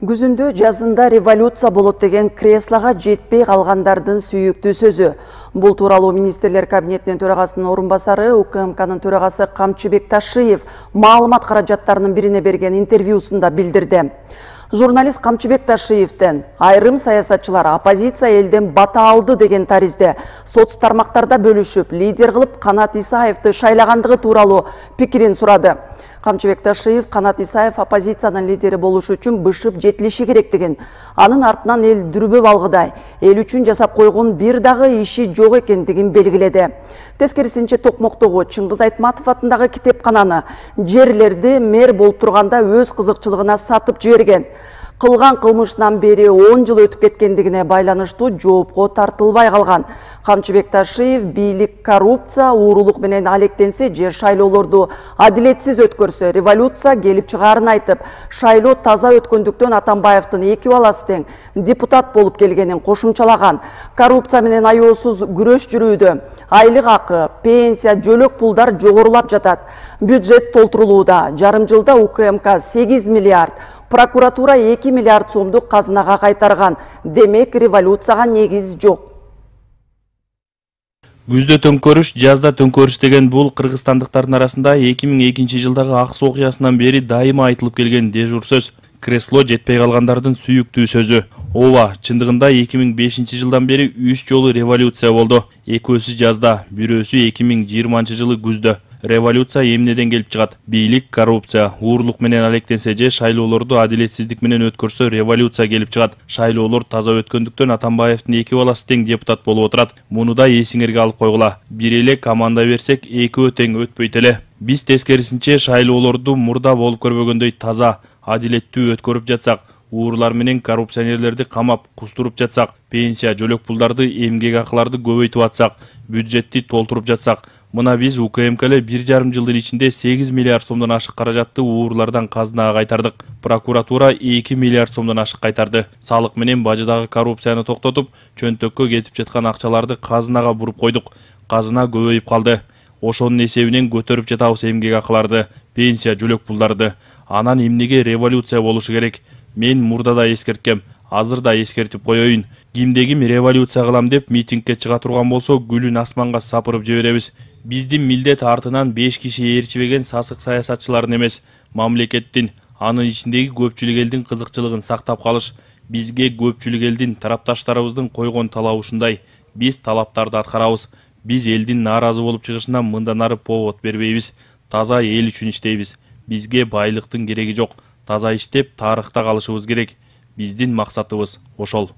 Күзүндө жазында революция болот деген креслага жетпей калгандардын сүйүктүү сөзү. Бул тууралуу министрлер кабинетинин төрагасынын орун басары УКМКнын төрагасы Камчыбек Ташиев маалымат каражаттарынын бирине берген интервьюсунда билдирди. Журналист Камчыбек Ташиевден айрым саясатчылар оппозиция элден бата алды деген таризде соц тармактарда бөлүшүп, лидер кылып Канат Исаевди шайлагандыгы тууралуу пикирин сурады. Камчыбек Ташиев Канат Исаев оппозициянын лидери болуш үчүн бышып жетилиши керектигин, анын артынан эл дүрбөп алгыдай, эл үчүн жасап койгон бир дагы иши жок экендигин белгиледи. Тескерисинче Токмоктогу Чыңгыз Айтматов атындагы китепкананы жерлерди мэр болуп турганда өз кызыкчылыгына сатып жиберген. Кылган кылмышынан бери 10 жыл өтүп кеткендигине байланыштуу жоопко тартылбай калган. Камчыбек Ташиев бийлик коррупция, уурулук менен алектенсе же шайлоолорду адилетсиз өткөрсө революция келип чыгаарын айтып, шайлоо таза өткөндүктөн Атамбаевдин 2 баласы тең депутат болуп келгенин кошумчалаган. Коррупция менен аяосуз күрөш жүрүүдө. Айлык акы, пенсия, жөлөк пулдар жогорулап жатат. Бюджет толтурулууда. Жарым жылда УКМК 8 миллиард, прокуратура 2 миллиард сомдук казынага кайтарган. Демек революцияга негиз жок. Күздө төңкөрүш, жазда төңкөрүш деген бул кыргызстандыктардын арасында 2002 жылдагы Аксы окуясынан бери дайыма айтылып келген дежур сөз. Кресло жетпей калгандардын сүйүктүү сөзү. Ооба, чындыгында 2005 жылдан бери 3 жолу революция болду. Экөөсү жазда, бирөөсү 2020 жылы күздө. Революция эмнеден келип чыгат? Бийлик коррупция, уурлук менен алектенсе же шайлоолорду адилетсиздик менен өткөрсө революция келип чыгат. Шайлоолор таза өткөндүктөн Атамбаевдин 2 баласы тең депутат болуп отурат. Муну да эсиңерге алып койгула. Бир эле команда берсек, экөө тең өтпөйт эле. Биз тескерисинче шайлоолорду мурда болуп көрбөгөндөй таза, адилеттүү өткөрүп жатсак, уурлар менен коррупционерлерди камап, кустуруп жатсак, пенсия, жөлөк пулдарды, эмгек акыларды көбөйтүп атсак, бюджетти толтуруп жатсак, мына биз УКМК эле 1,5 жылдын ичинде 8 миллиард сомдон ашык каражатты уурлардан казынага кайтардык. Прокуратура 2 миллиард сомдон ашык кайтарды. Салык менен бажыдагы коррупцияны токтотуп, чөнтөккө кетип жаткан акчаларды казынага буруп койдук. Казына көбөйүп калды. Ошонун эсебинен көтөрүп жатабыз эмгек акыларды, пенсия, жөлөк пулдарды. Анан эмнеге революция болушу керек? Мен мурда да эскерткем, азыр да эскертип коеюн. Кимде ким революция кылам деп митингке чыга турган болсо, гүлүн асманга сапырып жиберебиз. Биздин милдет артынан 5 киши ээрчибеген сасык саясатчылардын эмес, мамлекеттин, анын ичиндеги көпчүлүк элдин кызыкчылыгын сактап калыш. Бизге көпчүлүк элдин тарапташтарыбыздын койгон талабы ушундай. Биз талаптарды аткарабыз. Биз элдин нааразы болуп чыгышына мындан ары повод бербейбиз. Таза эл үчүн иштейбиз. Бизге байлыктын кереги жок. Таза иштеп, тарыхта калышыбыз керек. Биздин максатыбыз ошол.